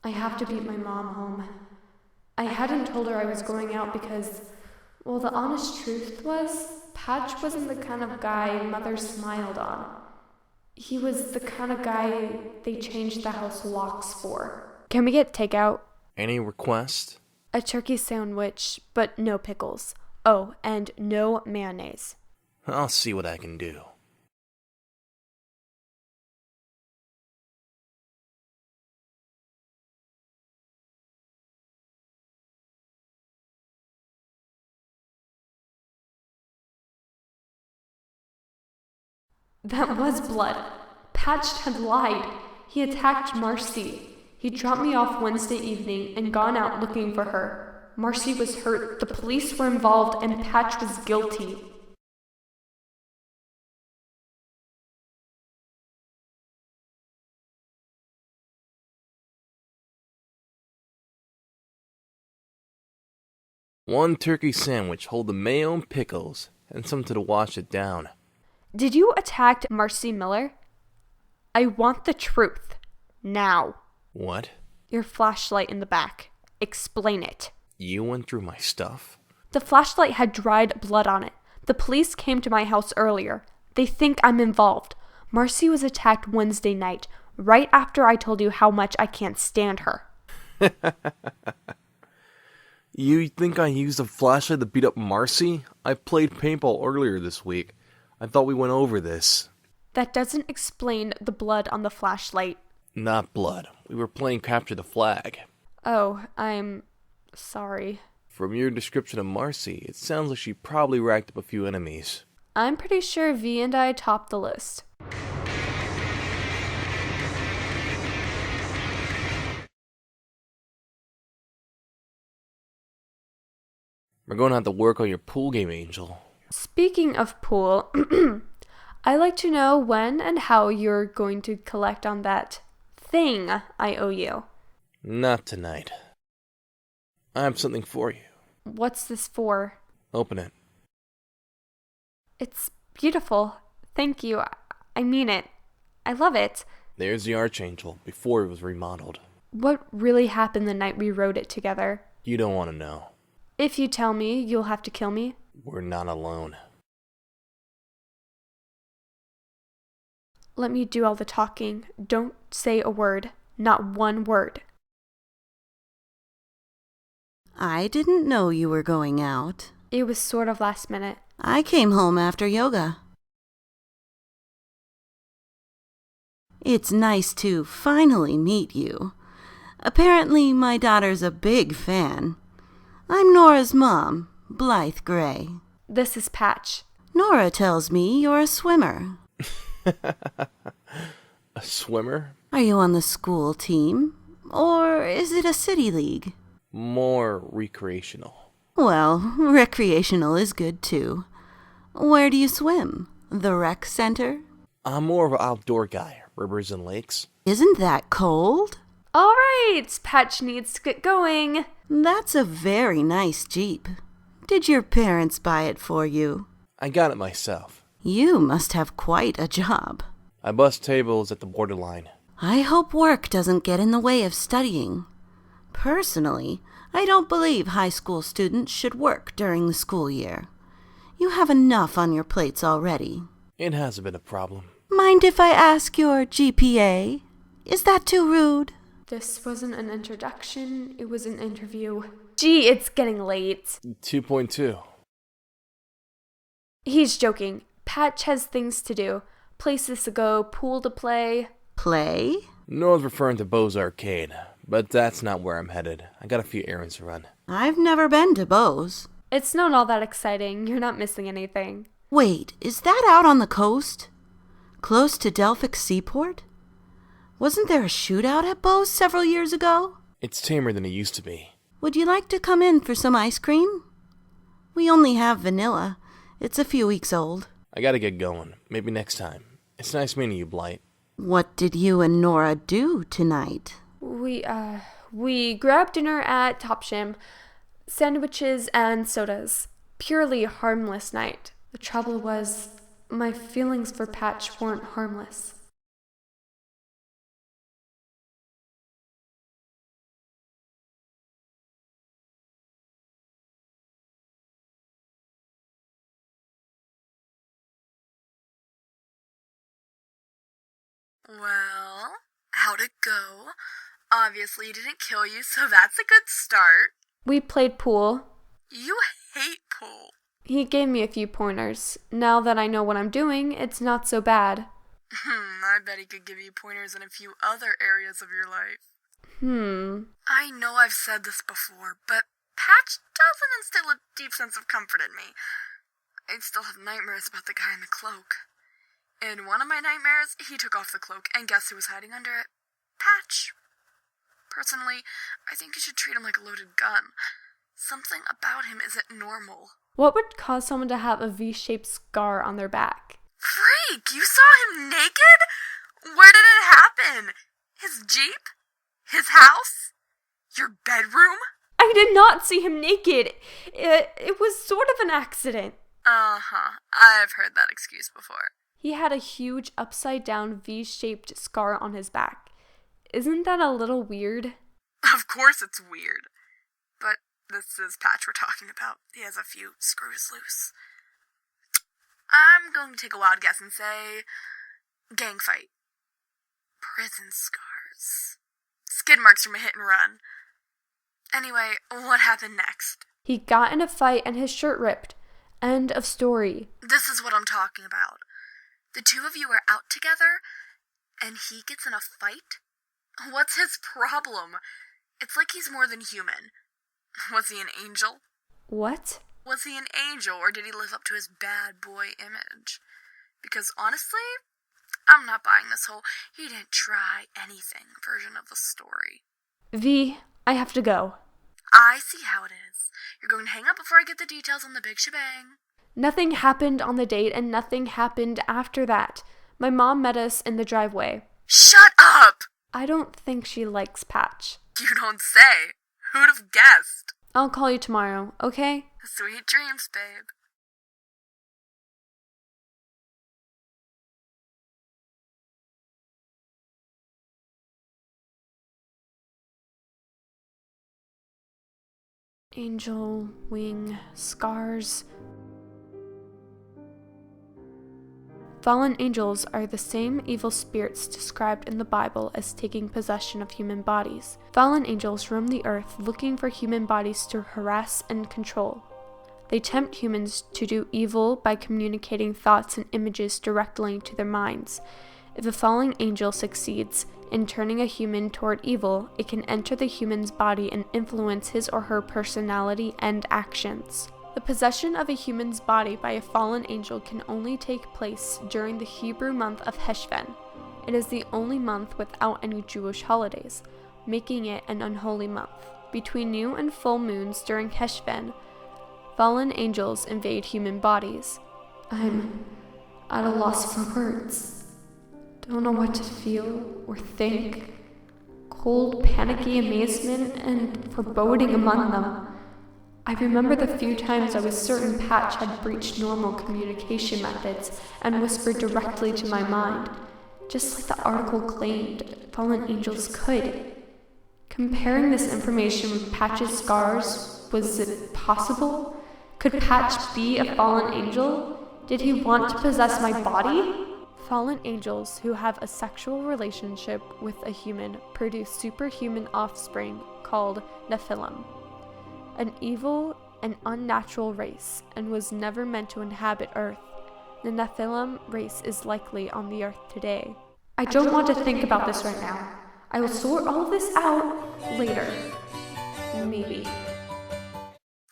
I have to beat my mom home. I hadn't told her I was going out because, well, the honest truth was, Patch wasn't the kind of guy Mother smiled on. He was the kind of guy they changed the house locks for. Can we get takeout? Any request? A turkey sandwich, but no pickles. Oh, and no mayonnaise. I'll see what I can do. That was blood. Patch had lied. He attacked Marcy. He dropped me off Wednesday evening and gone out looking for her. Marcy was hurt, the police were involved, and Patch was guilty. One turkey sandwich, hold the mayo and pickles, and something to wash it down. Did you attack Marcy Miller? I want the truth. Now. What? Your flashlight in the back. Explain it. You went through my stuff? The flashlight had dried blood on it. The police came to my house earlier. They think I'm involved. Marcy was attacked Wednesday night, right after I told you how much I can't stand her. You think I used a flashlight to beat up Marcy? I played paintball earlier this week. I thought we went over this. That doesn't explain the blood on the flashlight. Not blood. We were playing capture the flag. Oh, I'm sorry. From your description of Marcy, it sounds like she probably racked up a few enemies. I'm pretty sure V and I topped the list. We're going to have to work on your pool game, Angel. Speaking of pool, I'd like to know when and how you're going to collect on that thing I owe you. Not tonight. I have something for you. What's this for? Open it. It's beautiful. Thank you. I mean it. I love it. There's the Archangel, before it was remodeled. What really happened the night we wrote it together? You don't want to know. If you tell me, you'll have to kill me. We're not alone. Let me do all the talking. Don't say a word. Not one word. I didn't know you were going out. It was sort of last minute. I came home after yoga. It's nice to finally meet you. Apparently, my daughter's a big fan. I'm Nora's mom, Blythe Gray. This is Patch. Nora tells me you're a swimmer. A swimmer? Are you on the school team? Or is it a city league? More recreational. Well, recreational is good too. Where do you swim? The rec center? I'm more of an outdoor guy, rivers and lakes. Isn't that cold? All right, Patch needs to get going. That's a very nice Jeep. Did your parents buy it for you? I got it myself. You must have quite a job. I bust tables at the borderline. I hope work doesn't get in the way of studying. Personally, I don't believe high school students should work during the school year. You have enough on your plates already. It hasn't been a problem. Mind if I ask your GPA? Is that too rude? This wasn't an introduction, it was an interview. Gee, it's getting late. 2.2. He's joking. Patch has things to do. Places to go, pool to play. Play? Nora's referring to Bo's Arcade, but that's not where I'm headed. I got a few errands to run. I've never been to Bo's. It's not all that exciting. You're not missing anything. Wait, is that out on the coast? Close to Delphic Seaport? Wasn't there a shootout at Bo's several years ago? It's tamer than it used to be. Would you like to come in for some ice cream? We only have vanilla. It's a few weeks old. I gotta get going. Maybe next time. It's nice meeting you, Blight. What did you and Nora do tonight? We grabbed dinner at Top Shim. Sandwiches and sodas. Purely harmless night. The trouble was, my feelings for Patch weren't harmless. Well, how'd it go? Obviously, he didn't kill you, so that's a good start. We played pool. You hate pool. He gave me a few pointers. Now that I know what I'm doing, it's not so bad. I bet he could give you pointers in a few other areas of your life. I know I've said this before, but Patch doesn't instill a deep sense of comfort in me. I still have nightmares about the guy in the cloak. In one of my nightmares, he took off the cloak, and guess who was hiding under it? Patch. Personally, I think you should treat him like a loaded gun. Something about him isn't normal. What would cause someone to have a V-shaped scar on their back? Freak! You saw him naked? Where did it happen? His Jeep? His house? Your bedroom? I did not see him naked. It was sort of an accident. I've heard that excuse before. He had a huge upside-down V-shaped scar on his back. Isn't that a little weird? Of course it's weird. But this is Patch we're talking about. He has a few screws loose. I'm going to take a wild guess and say gang fight. Prison scars. Skid marks from a hit and run. Anyway, what happened next? He got in a fight and his shirt ripped. End of story. This is what I'm talking about. The two of you are out together, and he gets in a fight? What's his problem? It's like he's more than human. Was he an angel? What? Was he an angel, or did he live up to his bad boy image? Because honestly, I'm not buying this whole he didn't try anything version of the story. V, I have to go. I see how it is. You're going to hang up before I get the details on the big shebang. Nothing happened on the date, and nothing happened after that. My mom met us in the driveway. Shut up! I don't think she likes Patch. You don't say. Who'd have guessed? I'll call you tomorrow, okay? Sweet dreams, babe. Angel, wing, scars. Fallen angels are the same evil spirits described in the Bible as taking possession of human bodies. Fallen angels roam the earth looking for human bodies to harass and control. They tempt humans to do evil by communicating thoughts and images directly to their minds. If a fallen angel succeeds in turning a human toward evil, it can enter the human's body and influence his or her personality and actions. The possession of a human's body by a fallen angel can only take place during the Hebrew month of Heshvan. It is the only month without any Jewish holidays, making it an unholy month. Between new and full moons during Heshvan, fallen angels invade human bodies. I'm at a loss for words. Don't know what to feel or think. Cold, panicky amazement and foreboding among them. I remember the few times I was certain Patch had breached normal communication methods and whispered directly to my mind, just like the article claimed fallen angels could. Comparing this information with Patch's scars, was it possible? Could Patch be a fallen angel? Did he want to possess my body? Fallen angels who have a sexual relationship with a human produce superhuman offspring called Nephilim. An evil and unnatural race, and was never meant to inhabit Earth. The Nephilim race is likely on the Earth today. I don't want to think about this right now. I will sort all of this out later. Maybe.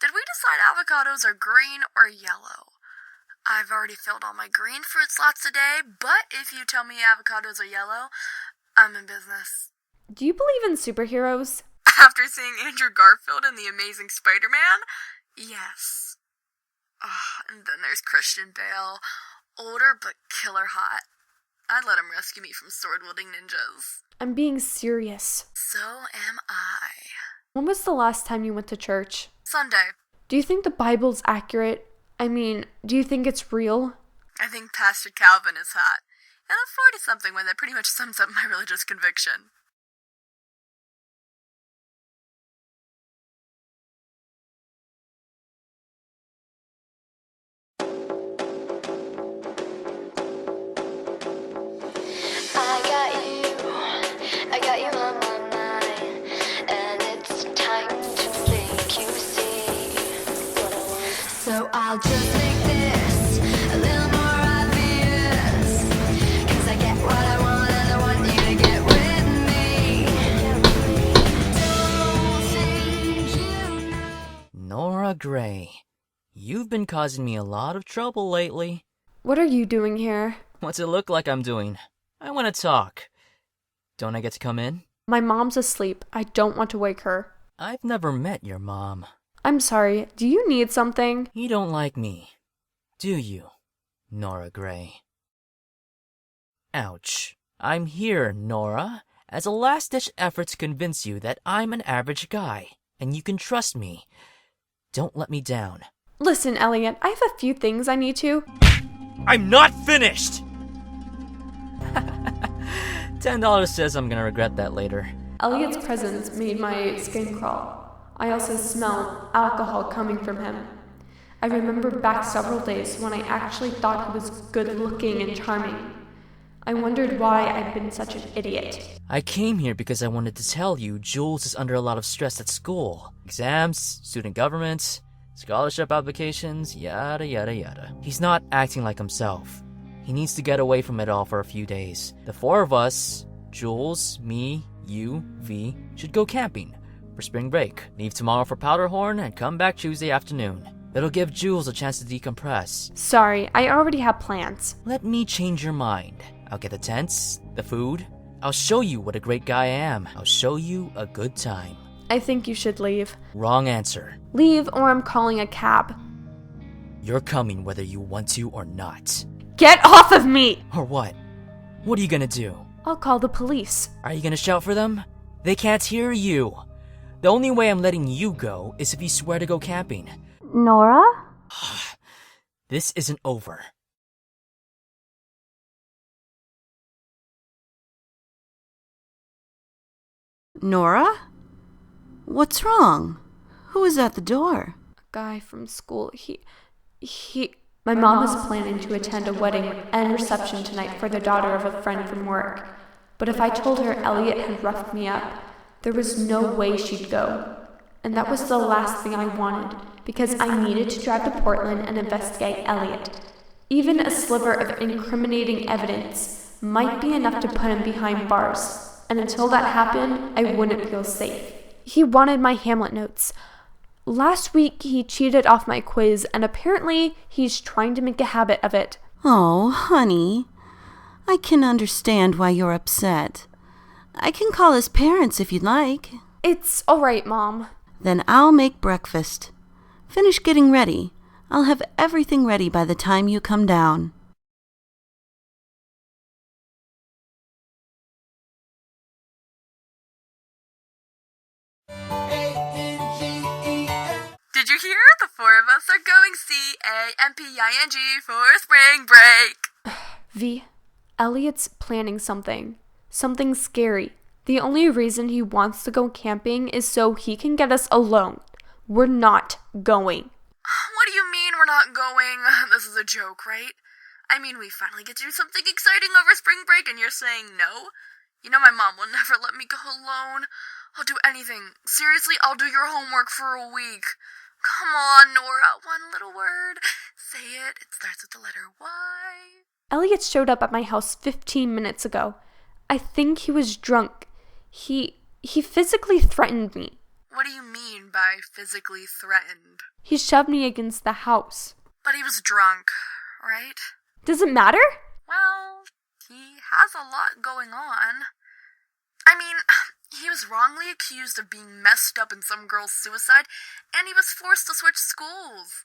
Did we decide avocados are green or yellow? I've already filled all my green fruit slots today, but if you tell me avocados are yellow, I'm in business. Do you believe in superheroes? After seeing Andrew Garfield in The Amazing Spider-Man? Yes. And then there's Christian Bale. Older but killer hot. I'd let him rescue me from sword-wielding ninjas. I'm being serious. So am I. When was the last time you went to church? Sunday. Do you think the Bible's accurate? I mean, do you think it's real? I think Pastor Calvin is hot. And I'm 40-something when that pretty much sums up my religious conviction. I got I'll just make this a little more obvious, 'cause I get what I want and I want you to get with me. Don't think you know. Nora Gray, you've been causing me a lot of trouble lately. What are you doing here? What's it look like I'm doing? I want to talk. Don't I get to come in? My mom's asleep. I don't want to wake her. I've never met your mom. I'm sorry. Do you need something? You don't like me, do you, Nora Gray? Ouch. I'm here, Nora, as a last-ditch effort to convince you that I'm an average guy, and you can trust me. Don't let me down. Listen, Elliot, I have a few things I need to. I'm not finished! $10 says I'm gonna regret that later. Elliot's presence made my skin crawl. I also smelled alcohol coming from him. I remember back several days when I actually thought he was good-looking and charming. I wondered why I'd been such an idiot. I came here because I wanted to tell you Jules is under a lot of stress at school. Exams, student government, scholarship applications, yada yada yada. He's not acting like himself. He needs to get away from it all for a few days. The four of us, Jules, me, you, V, should go camping for spring break. Leave tomorrow for Powderhorn and come back Tuesday afternoon. It'll give Jules a chance to decompress. Sorry, I already have plans. Let me change your mind. I'll get the tents, the food. I'll show you what a great guy I am. I'll show you a good time. I think you should leave. Wrong answer. Leave or I'm calling a cab. You're coming whether you want to or not. Get off of me! Or what? What are you gonna do? I'll call the police. Are you gonna shout for them? They can't hear you. The only way I'm letting you go is if you swear to go camping. Nora? This isn't over. Nora? What's wrong? Who is at the door? A guy from school, My mom is planning to attend a wedding and reception tonight for the daughter of a friend from work. But if I told her Elliot had roughed me up, there was no way she'd go. And that was the last thing I wanted, because I needed to drive to Portland and investigate Elliot. Even a sliver of incriminating evidence might be enough to put him behind bars. And until that happened, I wouldn't feel safe. He wanted my Hamlet notes. Last week, he cheated off my quiz, and apparently, he's trying to make a habit of it. Oh, honey. I can understand why you're upset. I can call his parents if you'd like. It's all right, Mom. Then I'll make breakfast. Finish getting ready. I'll have everything ready by the time you come down. Did you hear? The four of us are going camping for spring break. V, Elliot's planning something. Something scary. The only reason he wants to go camping is so he can get us alone. We're not going. What do you mean we're not going? This is a joke, right? I mean, we finally get to do something exciting over spring break and you're saying no? You know my mom will never let me go alone. I'll do anything. Seriously, I'll do your homework for a week. Come on, Nora, one little word. Say it. It starts with the letter Y. Elliot showed up at my house 15 minutes ago. I think he was drunk. He physically threatened me. What do you mean by physically threatened? He shoved me against the house. But he was drunk, right? Does it matter? Well, he has a lot going on. I mean, he was wrongly accused of being messed up in some girl's suicide, and he was forced to switch schools.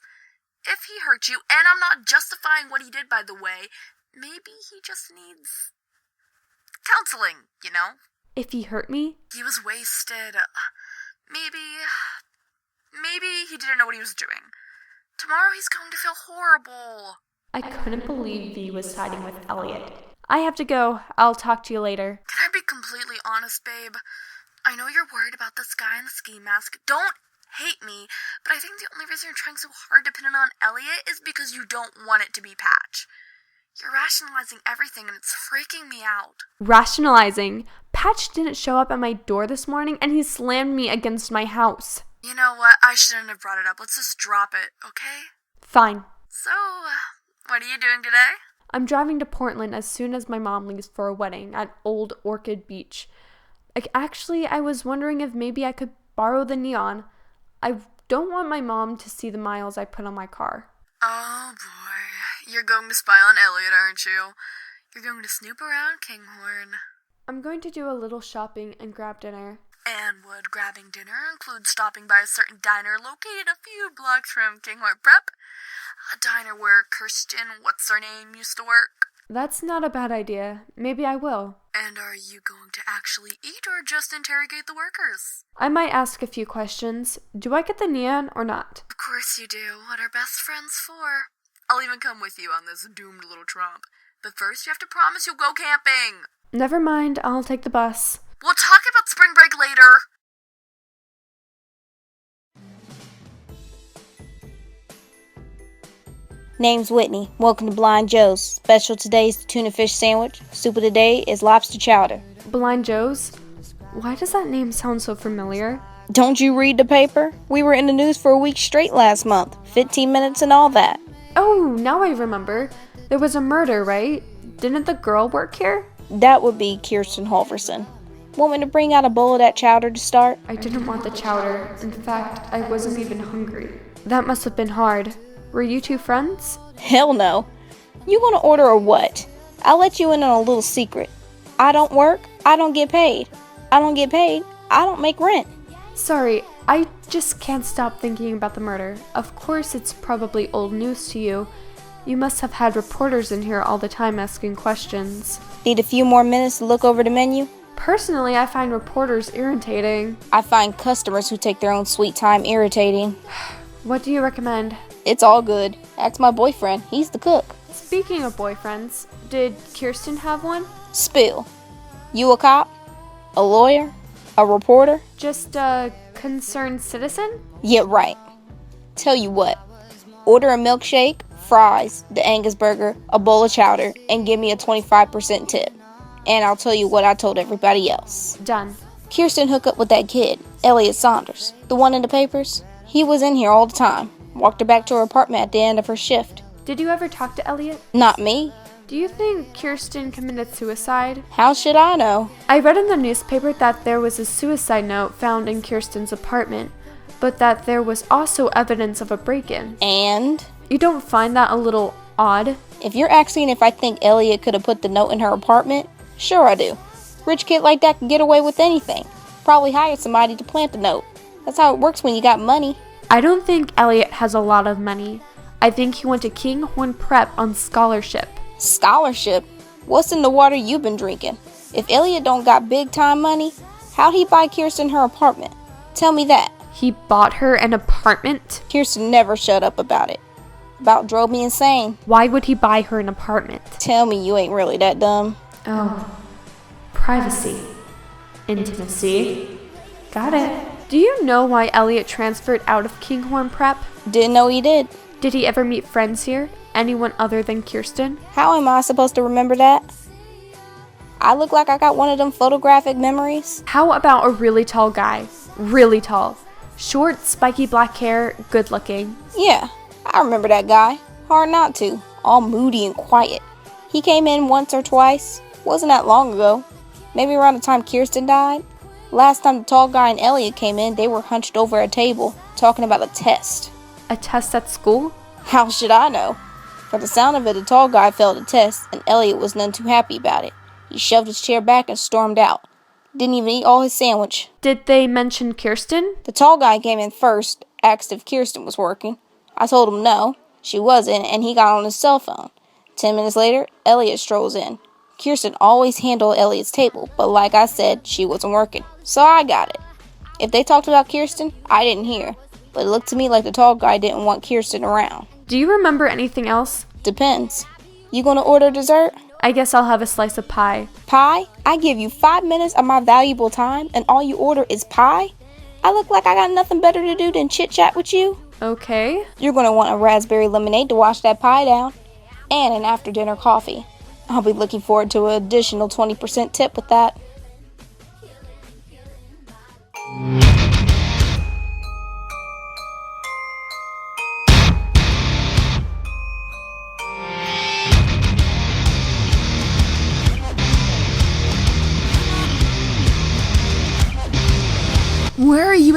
If he hurt you, and I'm not justifying what he did, by the way, maybe he just needs counseling, you know? If he hurt me? He was wasted. Maybe he didn't know what he was doing. Tomorrow he's going to feel horrible. I couldn't believe V was siding with Elliot. I have to go. I'll talk to you later. Can I be completely honest, babe? I know you're worried about this guy in the ski mask. Don't hate me, but I think the only reason you're trying so hard to pin it on Elliot is because you don't want it to be Patch. You're rationalizing everything and it's freaking me out. Rationalizing? Patch didn't show up at my door this morning and he slammed me against my house. You know what? I shouldn't have brought it up. Let's just drop it, okay? Fine. So, what are you doing today? I'm driving to Portland as soon as my mom leaves for a wedding at Old Orchid Beach. I was wondering if maybe I could borrow the neon. I don't want my mom to see the miles I put on my car. Oh boy, you're going to spy on Elliot, aren't you? You're going to snoop around Kinghorn. I'm going to do a little shopping and grab dinner. And would grabbing dinner include stopping by a certain diner located a few blocks from Kinghorn Prep? A diner where Kirsten, what's-her-name, used to work? That's not a bad idea. Maybe I will. And are you going to actually eat or just interrogate the workers? I might ask a few questions. Do I get the neon or not? Of course you do. What are best friends for? I'll even come with you on this doomed little tromp. But first you have to promise you'll go camping. Never mind, I'll take the bus. We'll talk about spring break later. Name's Whitney. Welcome to Blind Joe's. Special today's tuna fish sandwich. Soup of the day is lobster chowder. Blind Joe's? Why does that name sound so familiar? Don't you read the paper? We were in the news for a week straight last month. 15 minutes and all that. Oh, now I remember. There was a murder, right? Didn't the girl work here? That would be Kirsten Halverson. Want me to bring out a bowl of that chowder to start? I didn't want the chowder. In fact, I wasn't even hungry. That must have been hard. Were you two friends? Hell no. You gonna order or what? I'll let you in on a little secret. I don't work, I don't get paid. I don't get paid, I don't make rent. Sorry, I just can't stop thinking about the murder. Of course, it's probably old news to you. You must have had reporters in here all the time asking questions. Need a few more minutes to look over the menu? Personally, I find reporters irritating. I find customers who take their own sweet time irritating. What do you recommend? It's all good. Ask my boyfriend. He's the cook. Speaking of boyfriends, did Kirsten have one? Spill. You a cop? A lawyer? A reporter? Just a concerned citizen? Yeah, right. Tell you what. Order a milkshake, fries, the Angus burger, a bowl of chowder, and give me a 25% tip. And I'll tell you what I told everybody else. Done. Kirsten hooked up with that kid, Elliot Saunders. The one in the papers? He was in here all the time. Walked her back to her apartment at the end of her shift. Did you ever talk to Elliot? Not me. Do you think Kirsten committed suicide? How should I know? I read in the newspaper that there was a suicide note found in Kirsten's apartment, but that there was also evidence of a break-in. And? You don't find that a little odd? If you're asking if I think Elliot could have put the note in her apartment, sure I do. Rich kid like that can get away with anything. Probably hired somebody to plant the note. That's how it works when you got money. I don't think Elliot has a lot of money. I think he went to Kinghorn Prep on scholarship. Scholarship? What's in the water you been drinking? If Elliot don't got big time money, how'd he buy Kirsten her apartment? Tell me that. He bought her an apartment? Kirsten never shut up about it. About drove me insane. Why would he buy her an apartment? Tell me you ain't really that dumb. Oh. Privacy. Intimacy. Got it. Do you know why Elliot transferred out of Kinghorn Prep? Didn't know he did. Did he ever meet friends here? Anyone other than Kirsten? How am I supposed to remember that? I look like I got one of them photographic memories. How about a really tall guy? Really tall. Short, spiky black hair, good looking. Yeah, I remember that guy. Hard not to. All moody and quiet. He came in once or twice. Wasn't that long ago. Maybe around the time Kirsten died. Last time the tall guy and Elliot came in, they were hunched over a table, talking about a test. A test at school? How should I know? For the sound of it, the tall guy failed the test, and Elliot was none too happy about it. He shoved his chair back and stormed out. Didn't even eat all his sandwich. Did they mention Kirsten? The tall guy came in first, asked if Kirsten was working. I told him no, she wasn't, and he got on his cell phone. 10 minutes later, Elliot strolls in. Kirsten always handled Elliot's table, but like I said, she wasn't working. So I got it. If they talked about Kirsten, I didn't hear. But it looked to me like the tall guy didn't want Kirsten around. Do you remember anything else? Depends. You gonna order dessert? I guess I'll have a slice of pie. Pie? I give you 5 minutes of my valuable time and all you order is pie? I look like I got nothing better to do than chit-chat with you? Okay. You're gonna want a raspberry lemonade to wash that pie down. And an after-dinner coffee. I'll be looking forward to an additional 20% tip with that.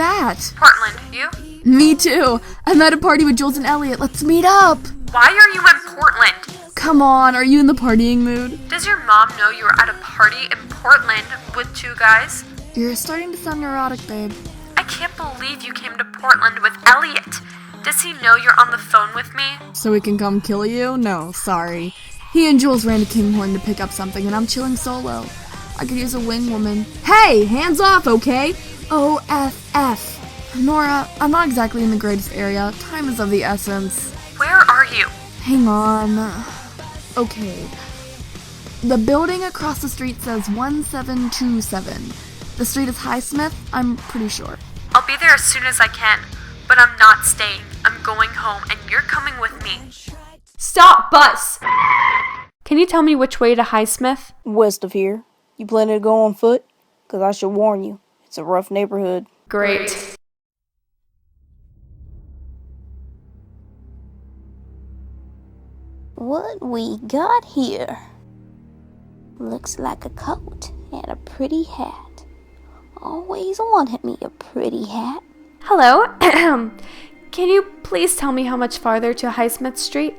you at? Portland, you? Me too. I'm at a party with Jules and Elliot. Let's meet up. Why are you in Portland? Come on, are you in the partying mood? Does your mom know you were at a party in Portland with 2 guys? You're starting to sound neurotic, babe. I can't believe you came to Portland with Elliot. Does he know you're on the phone with me? So we can come kill you? No, sorry. He and Jules ran to Kinghorn to pick up something, and I'm chilling solo. I could use a wing woman. Hey, hands off, okay? OFF. Nora, I'm not exactly in the greatest area. Time is of the essence. Where are you? Hang on. Okay. The building across the street says 1727. The street is Highsmith, I'm pretty sure. I'll be there as soon as I can, but I'm not staying. I'm going home, and you're coming with me. Stop, bus! Can you tell me which way to Highsmith? West of here. You planning to go on foot? 'Cause I should warn you, it's a rough neighborhood. Great. What we got here? Looks like a coat and a pretty hat. Always wanted me a pretty hat. Hello? Can you please tell me how much farther to Highsmith Street?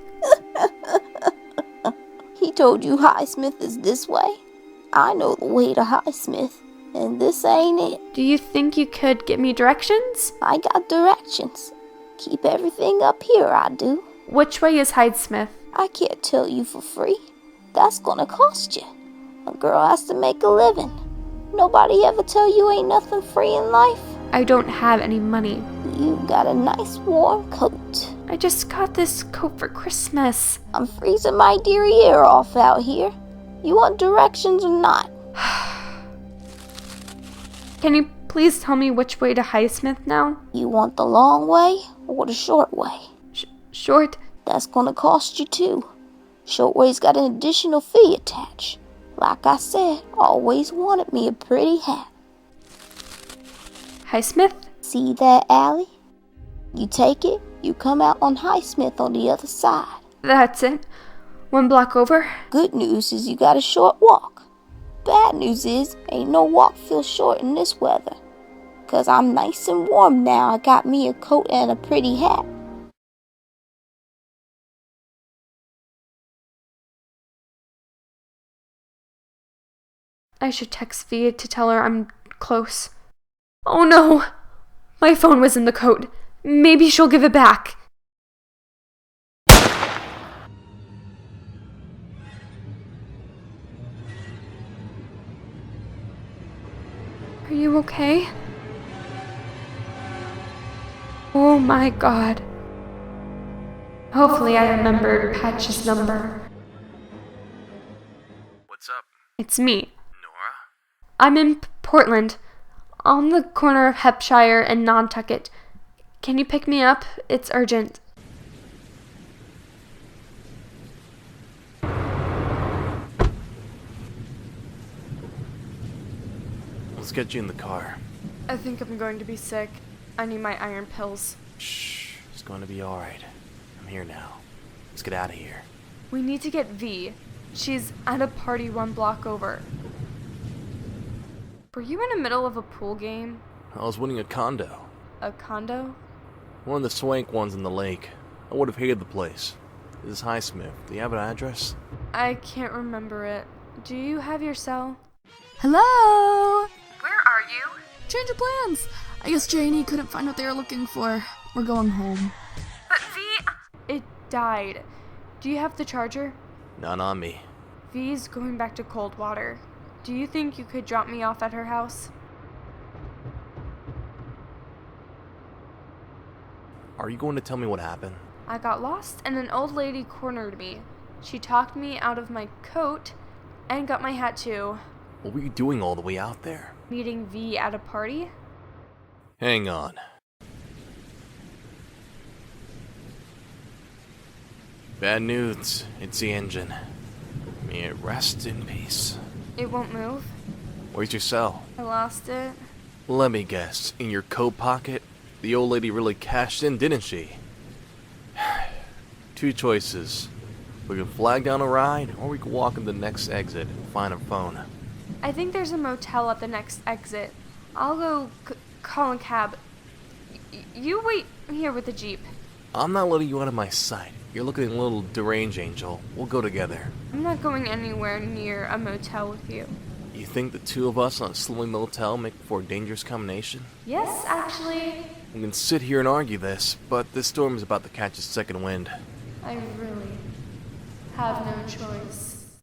He told you Highsmith is this way? I know the way to Highsmith, and this ain't it. Do you think you could give me directions? I got directions. Keep everything up here, I do. Which way is Highsmith? I can't tell you for free. That's gonna cost you. A girl has to make a living. Nobody ever tell you ain't nothing free in life? I don't have any money. You got a nice warm coat. I just got this coat for Christmas. I'm freezing my dear ear off out here. You want directions or not? Can you please tell me which way to Highsmith now? You want the long way or the short way? Short. That's gonna cost you too. Short way's got an additional fee attached. Like I said, always wanted me a pretty hat. Highsmith? See that alley? You take it, you come out on Highsmith on the other side. That's it. 1 block over. Good news is you got a short walk. Bad news is, ain't no walk feel short in this weather. 'Cause I'm nice and warm now. I got me a coat and a pretty hat. I should text Via to tell her I'm close. Oh no! My phone was in the coat. Maybe she'll give it back. Are you okay? Oh my god. Hopefully I remembered Patch's number. What's up? It's me. Nora? I'm in Portland, on the corner of Hepshire and Nantucket. Can you pick me up? It's urgent. Let's get you in the car. I think I'm going to be sick. I need my iron pills. Shh, it's going to be alright. I'm here now. Let's get out of here. We need to get V. She's at a party 1 block over. Were you in the middle of a pool game? I was winning a condo. A condo? One of the swank ones in the lake. I would have hated the place. This is Highsmith. Do you have an address? I can't remember it. Do you have your cell? Hello? Where are you? Change of plans. I guess Janie couldn't find what they were looking for. We're going home. But V... It died. Do you have the charger? Not on me. V's going back to Coldwater. Do you think you could drop me off at her house? Are you going to tell me what happened? I got lost and an old lady cornered me. She talked me out of my coat and got my hat too. What were you doing all the way out there? Meeting V at a party? Hang on. Bad news. It's the engine. May it rest in peace. It won't move. Where's your cell? I lost it. Let me guess. In your coat pocket? The old lady really cashed in, didn't she? 2 choices. We can flag down a ride, or we can walk in the next exit and find her phone. I think there's a motel at the next exit. I'll go call a cab. You wait here with the Jeep. I'm not letting you out of my sight. You're looking a little deranged, Angel. We'll go together. I'm not going anywhere near a motel with you. You think the two of us on a slummy motel make for a dangerous combination? Yes, actually. We can sit here and argue this, but this storm is about to catch a second wind. I really have no choice.